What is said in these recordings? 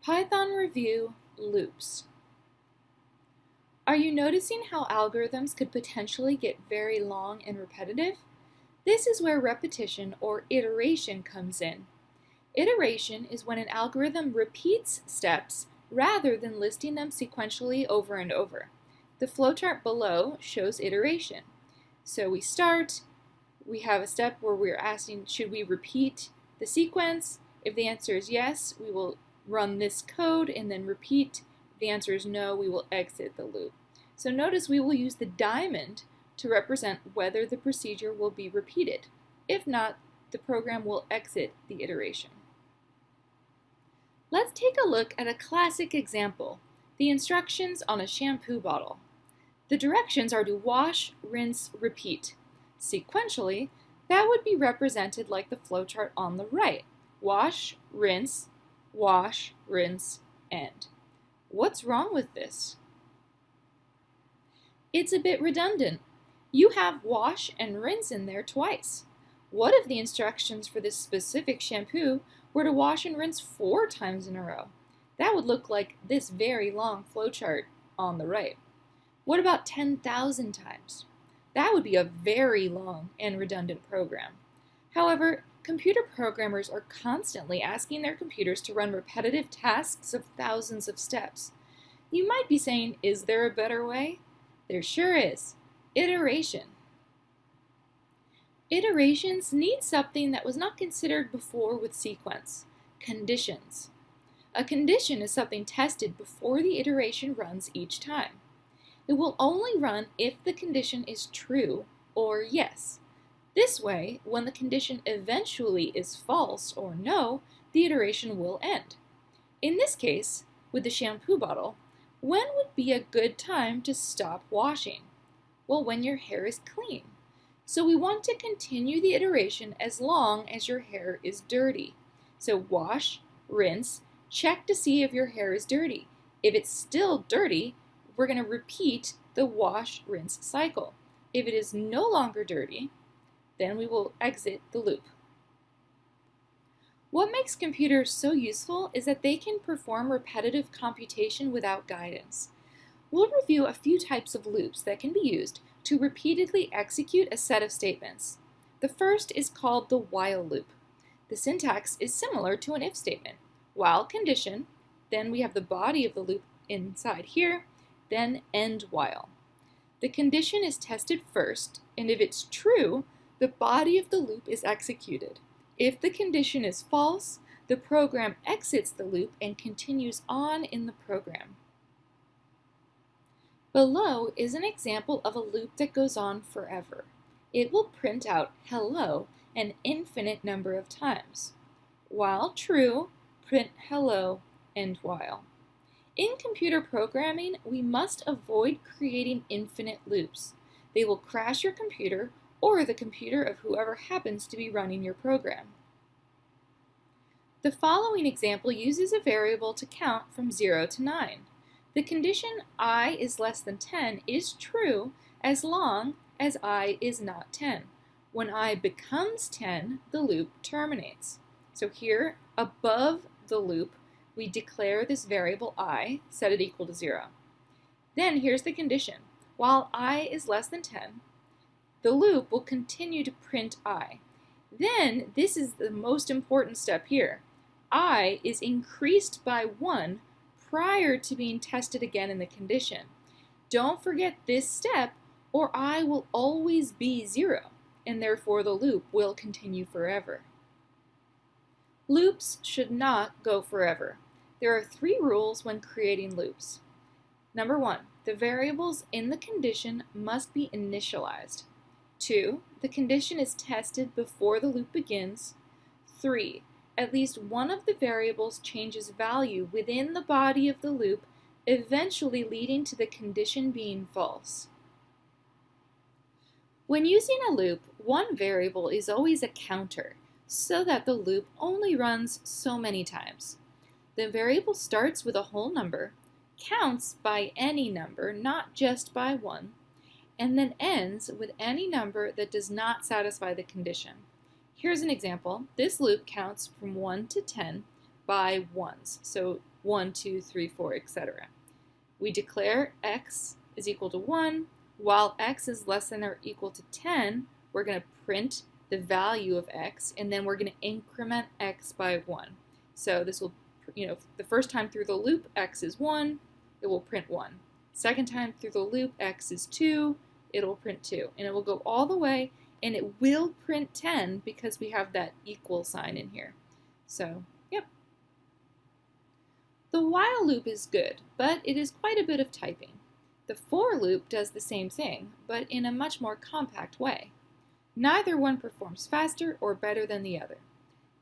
Python review loops. Are you noticing how algorithms could potentially get very long and repetitive? This is where repetition or iteration comes in. Iteration is when an algorithm repeats steps rather than listing them sequentially over and over. The flowchart below shows iteration. So we start, we have a step where we're asking, should we repeat the sequence? If the answer is yes, we will run this code and then repeat. If the answer is no, we will exit the loop. So notice we will use the diamond to represent whether the procedure will be repeated. If not, the program will exit the iteration. Let's take a look at a classic example, the instructions on a shampoo bottle. The directions are to wash, rinse, repeat. Sequentially, that would be represented like the flowchart on the right. Wash, rinse, end. What's wrong with this? It's a bit redundant. You have wash and rinse in there twice. What if the instructions for this specific shampoo were to wash and rinse 4 times in a row? That would look like this very long flowchart on the right. What about 10,000 times? That would be a very long and redundant program. However, computer programmers are constantly asking their computers to run repetitive tasks of thousands of steps. You might be saying, is there a better way? There sure is. Iteration. Iterations need something that was not considered before with sequence: conditions. A condition is something tested before the iteration runs each time. It will only run if the condition is true or yes. This way, when the condition eventually is false or no, the iteration will end. In this case, with the shampoo bottle, when would be a good time to stop washing? Well, when your hair is clean. So we want to continue the iteration as long as your hair is dirty. So wash, rinse, check to see if your hair is dirty. If it's still dirty, we're going to repeat the wash, rinse cycle. If it is no longer dirty, then we will exit the loop. What makes computers so useful is that they can perform repetitive computation without guidance. We'll review a few types of loops that can be used to repeatedly execute a set of statements. The first is called the while loop. The syntax is similar to an if statement. While condition, then we have the body of the loop inside here, then end while. The condition is tested first, and if it's true, the body of the loop is executed. If the condition is false, the program exits the loop and continues on in the program. Below is an example of a loop that goes on forever. It will print out hello an infinite number of times. While true, print hello, end while. In computer programming, we must avoid creating infinite loops. They will crash your computer or the computer of whoever happens to be running your program. The following example uses a variable to count from 0 to 9. The condition I is less than 10 is true as long as I is not 10. When I becomes 10, the loop terminates. So here, above the loop, we declare this variable I, set it equal to 0. Then here's the condition. While I is less than 10, the loop will continue to print I. Then, this is the most important step here. I is increased by 1 prior to being tested again in the condition. Don't forget this step, or I will always be 0, and therefore the loop will continue forever. Loops should not go forever. There are 3 rules when creating loops. Number 1, the variables in the condition must be initialized. 2, the condition is tested before the loop begins. 3, at least one of the variables changes value within the body of the loop, eventually leading to the condition being false. When using a loop, one variable is always a counter, so that the loop only runs so many times. The variable starts with a whole number, counts by any number, not just by 1, and then ends with any number that does not satisfy the condition. Here's an example. This loop counts from 1 to 10, by ones. So 1, 2, 3, 4, etc. We declare x is equal to 1. While x is less than or equal to 10, we're going to print the value of x, and then we're going to increment x by 1. So this will, the first time through the loop, x is 1, it will print 1. Second time through the loop, x is 2, it'll print 2. And it will go all the way, and it will print 10 because we have that equal sign in here. So, yep. The while loop is good, but it is quite a bit of typing. The for loop does the same thing, but in a much more compact way. Neither one performs faster or better than the other.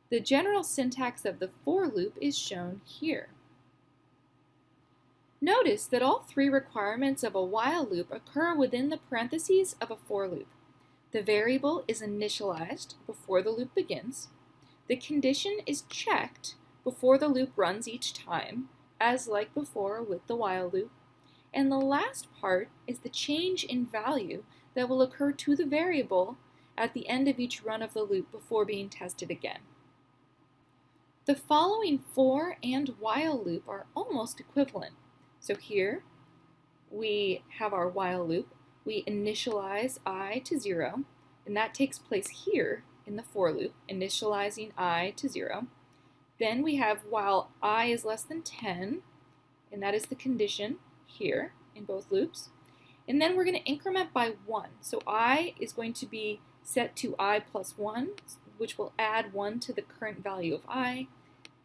The general syntax of the for loop is shown here. Notice that all three requirements of a while loop occur within the parentheses of a for loop. The variable is initialized before the loop begins. The condition is checked before the loop runs each time, as like before with the while loop. And the last part is the change in value that will occur to the variable at the end of each run of the loop before being tested again. The following for and while loop are almost equivalent. So here we have our while loop. We initialize I to 0, and that takes place here in the for loop, initializing I to 0. Then we have while I is less than 10, and that is the condition here in both loops. And then we're going to increment by 1. So I is going to be set to I plus 1, which will add 1 to the current value of I.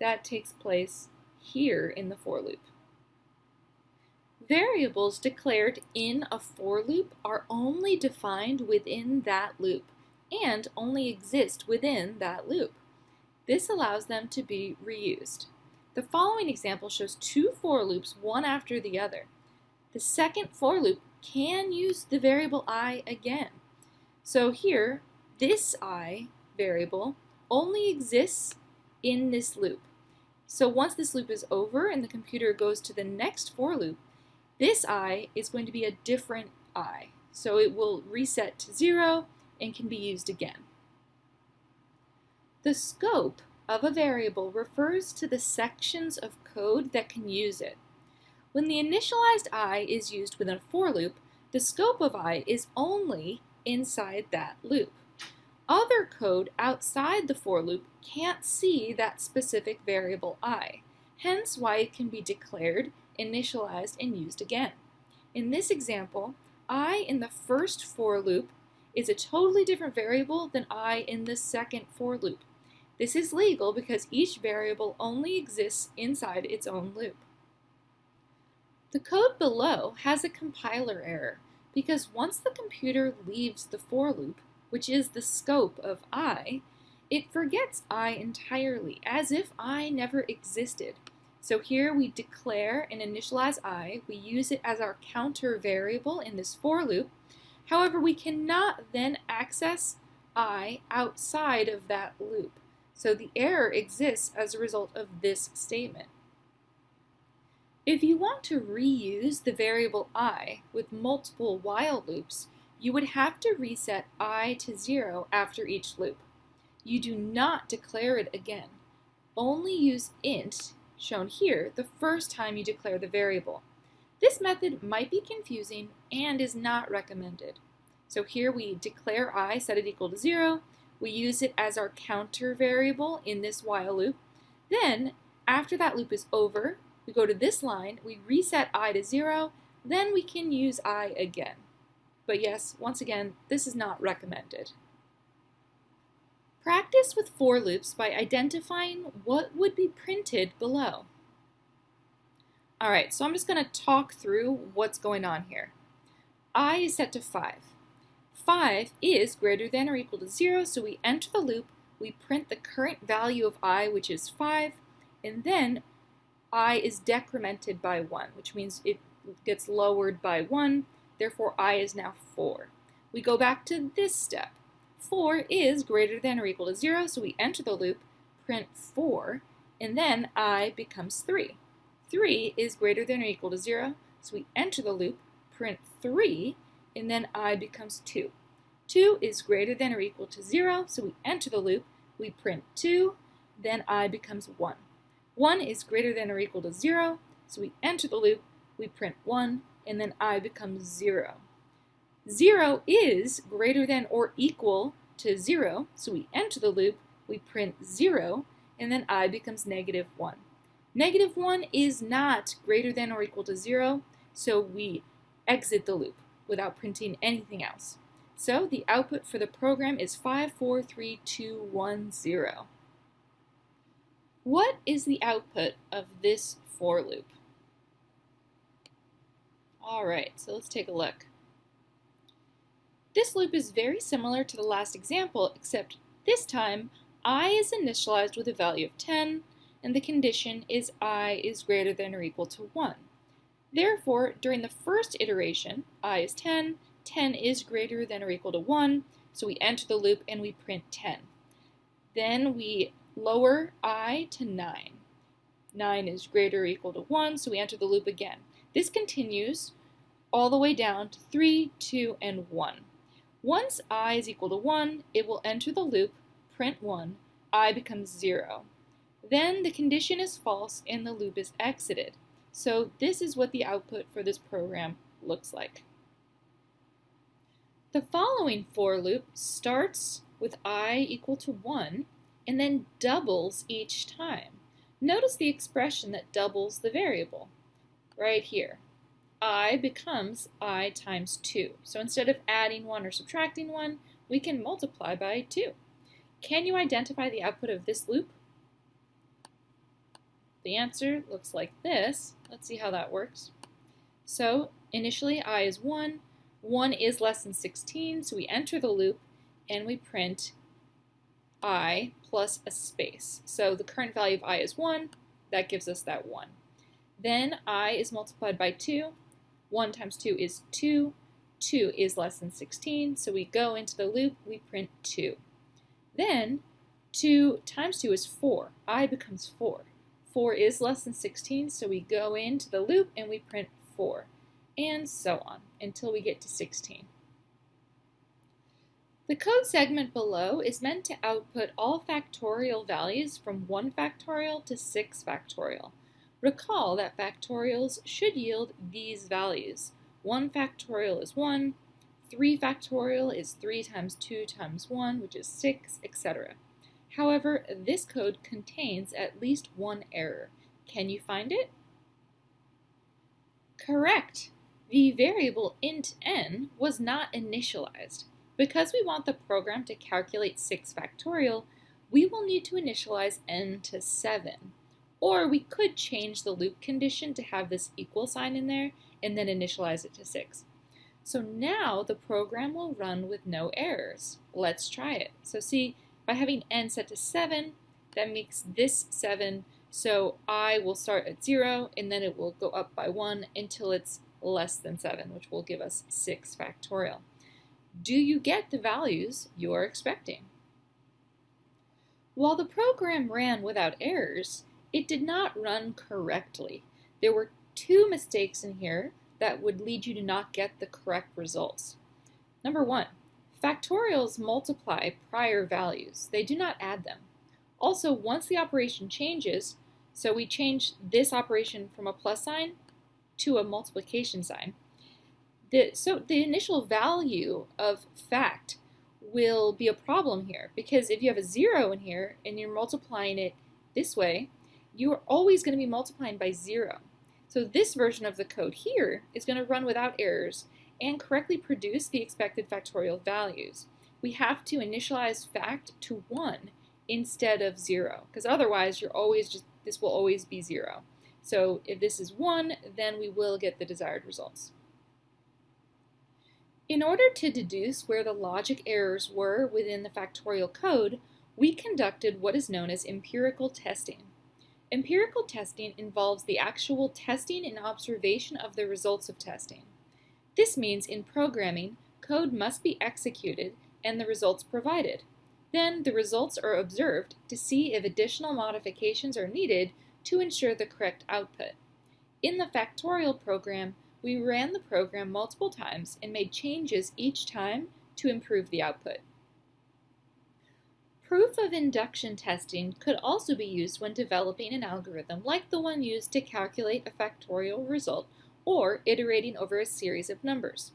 That takes place here in the for loop. Variables declared in a for loop are only defined within that loop and only exist within that loop. This allows them to be reused. The following example shows two for loops, one after the other. The second for loop can use the variable I again. So here, this I variable only exists in this loop. So once this loop is over and the computer goes to the next for loop, this I is going to be a different I. So it will reset to 0 and can be used again. The scope of a variable refers to the sections of code that can use it. When the initialized I is used within a for loop, the scope of I is only inside that loop. Other code outside the for loop can't see that specific variable I, hence why it can be declared, initialized, and used again. In this example, I in the first for loop is a totally different variable than I in the second for loop. This is legal because each variable only exists inside its own loop. The code below has a compiler error because once the computer leaves the for loop, which is the scope of I, it forgets I entirely, as if I never existed. So here we declare and initialize I, we use it as our counter variable in this for loop. However, we cannot then access I outside of that loop. So the error exists as a result of this statement. If you want to reuse the variable I with multiple while loops, you would have to reset I to 0 after each loop. You do not declare it again. Only use int, shown here, the first time you declare the variable. This method might be confusing and is not recommended. So here we declare I, set it equal to 0. We use it as our counter variable in this while loop. Then, after that loop is over, we go to this line, we reset I to 0, then we can use I again. But yes, once again, this is not recommended. Practice with for loops by identifying what would be printed below. Alright, so I'm just going to talk through what's going on here. I is set to 5. 5 is greater than or equal to 0, so we enter the loop, we print the current value of I, which is 5, and then I is decremented by 1, which means it gets lowered by 1, therefore I is now 4. We go back to this step. 4 is greater than or equal to 0, so we enter the loop, print 4, and then I becomes 3. 3 is greater than or equal to 0, so we enter the loop, print 3, and then I becomes 2. 2 is greater than or equal to 0, so we enter the loop, we print 2, then I becomes 1. 1 is greater than or equal to 0, so we enter the loop, we print 1, and then I becomes 0. 0 is greater than or equal to 0, so we enter the loop, we print 0, and then I becomes negative 1. Negative 1 is not greater than or equal to 0, so we exit the loop without printing anything else. So the output for the program is 543210. What is the output of this for loop? Alright, so let's take a look. This loop is very similar to the last example, except this time I is initialized with a value of 10, and the condition is I is greater than or equal to 1. Therefore, during the first iteration, I is 10, 10 is greater than or equal to 1, so we enter the loop and we print 10. Then we lower I to 9. 9 is greater or equal to 1, so we enter the loop again. This continues all the way down to 3, 2, and 1. Once I is equal to 1, it will enter the loop, print 1, I becomes 0. Then the condition is false and the loop is exited. So this is what the output for this program looks like. The following for loop starts with I equal to 1 and then doubles each time. Notice the expression that doubles the variable right here. I becomes I times 2. So instead of adding 1 or subtracting 1, we can multiply by 2. Can you identify the output of this loop? The answer looks like this. Let's see how that works. So initially I is 1. 1 is less than 16, so we enter the loop and we print I plus a space. So the current value of I is 1. That gives us that 1. Then I is multiplied by 2. 1 times 2 is 2. 2 is less than 16, so we go into the loop, we print 2. Then 2 times 2 is 4. I becomes 4. 4 is less than 16, so we go into the loop and we print 4. And so on, until we get to 16. The code segment below is meant to output all factorial values from 1 factorial to 6 factorial. Recall that factorials should yield these values. 1 factorial is 1, 3 factorial is 3 times 2 times 1, which is 6, etc. However, this code contains at least one error. Can you find it? Correct! The variable int n was not initialized. Because we want the program to calculate 6 factorial, we will need to initialize n to 7. Or we could change the loop condition to have this equal sign in there and then initialize it to 6. So now the program will run with no errors. Let's try it. So see, by having n set to 7, that makes this 7, so I will start at 0 and then it will go up by 1 until it's less than 7, which will give us 6 factorial. Do you get the values you are expecting? While the program ran without errors, it did not run correctly. There were 2 mistakes in here that would lead you to not get the correct results. Number 1, factorials multiply prior values. They do not add them. Also, once the operation changes, so we change this operation from a plus sign to a multiplication sign, so the initial value of fact will be a problem here, because if you have a 0 in here and you're multiplying it this way, you are always going to be multiplying by 0. So this version of the code here is going to run without errors and correctly produce the expected factorial values. We have to initialize fact to 1 instead of 0, because otherwise this will always be 0. So if this is 1, then we will get the desired results. In order to deduce where the logic errors were within the factorial code, we conducted what is known as empirical testing. Empirical testing involves the actual testing and observation of the results of testing. This means in programming, code must be executed and the results provided. Then the results are observed to see if additional modifications are needed to ensure the correct output. In the factorial program, we ran the program multiple times and made changes each time to improve the output. Proof of induction testing could also be used when developing an algorithm like the one used to calculate a factorial result or iterating over a series of numbers.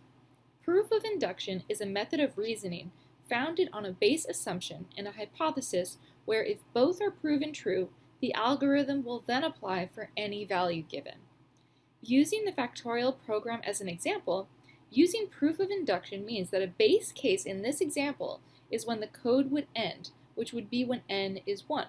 Proof of induction is a method of reasoning founded on a base assumption and a hypothesis where if both are proven true, the algorithm will then apply for any value given. Using the factorial program as an example, using proof of induction means that a base case in this example is when the code would end, which would be when n is 1.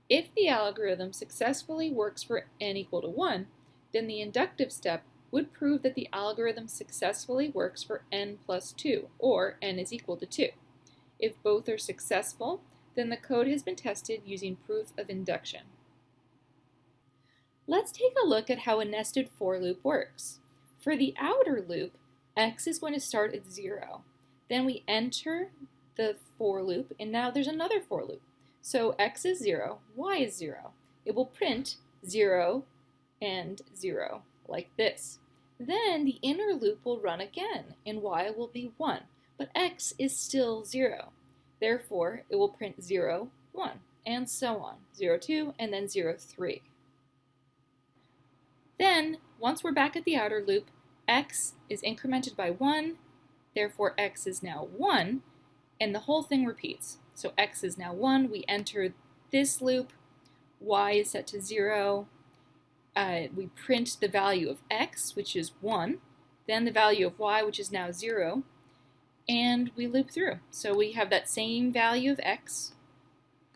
If the algorithm successfully works for n equal to 1, then the inductive step would prove that the algorithm successfully works for n plus 2, or n is equal to 2. If both are successful, then the code has been tested using proof of induction. Let's take a look at how a nested for loop works. For the outer loop, x is going to start at 0. Then we enter the for loop, and now there's another for loop. So x is 0, y is 0. It will print 0 and 0, like this. Then the inner loop will run again, and y will be 1, but x is still 0. Therefore, it will print 0, 1, and so on, 0, 2, and then 0, 3. Then, once we're back at the outer loop, x is incremented by 1, therefore x is now 1, and the whole thing repeats. So x is now 1, we enter this loop, y is set to 0, we print the value of x, which is 1, then the value of y, which is now 0, and we loop through. So we have that same value of x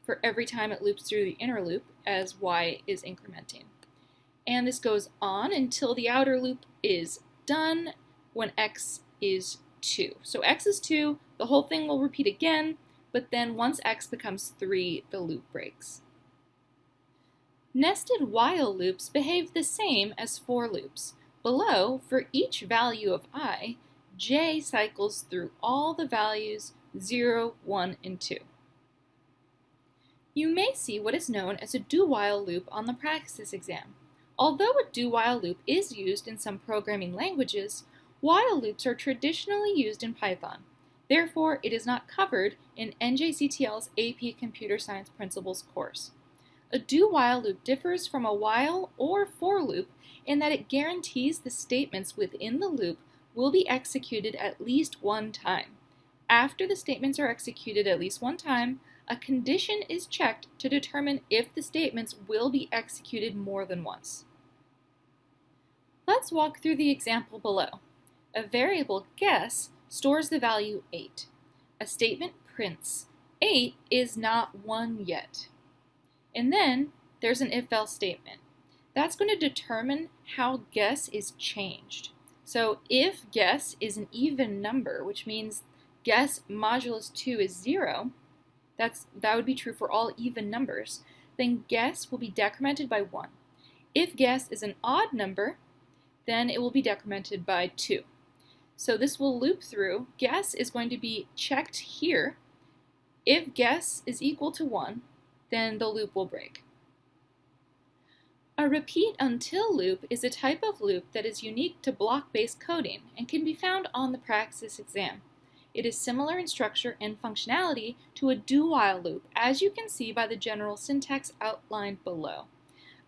for every time it loops through the inner loop as y is incrementing. And this goes on until the outer loop is done when x is 2. So x is 2, the whole thing will repeat again, but then once x becomes 3, the loop breaks. Nested while loops behave the same as for loops. Below, for each value of I, j cycles through all the values 0, 1, and 2. You may see what is known as a do-while loop on the Praxis exam. Although a do-while loop is used in some programming languages, while loops are traditionally used in Python. Therefore, it is not covered in NJCTL's AP Computer Science Principles course. A do-while loop differs from a while or for loop in that it guarantees the statements within the loop will be executed at least one time. After the statements are executed at least one time, a condition is checked to determine if the statements will be executed more than once. Let's walk through the example below. A variable guess stores the value 8. A statement prints 8 is not 1 yet. And then there's an if-else statement. That's going to determine how guess is changed. So if guess is an even number, which means guess modulus 2 is 0, that would be true for all even numbers, then guess will be decremented by 1. If guess is an odd number, then it will be decremented by 2. So this will loop through. Guess is going to be checked here. If guess is equal to 1, then the loop will break. A repeat until loop is a type of loop that is unique to block-based coding and can be found on the Praxis exam. It is similar in structure and functionality to a do-while loop, as you can see by the general syntax outlined below.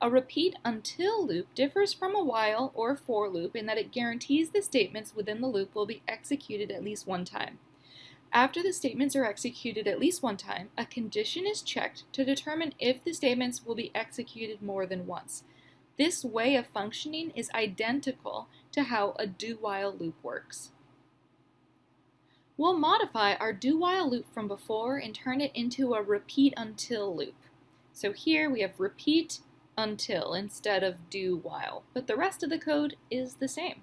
A repeat until loop differs from a while or for loop in that it guarantees the statements within the loop will be executed at least one time. After the statements are executed at least one time, a condition is checked to determine if the statements will be executed more than once. This way of functioning is identical to how a do-while loop works. We'll modify our do-while loop from before and turn it into a repeat until loop. So here we have repeat until instead of do while, but the rest of the code is the same.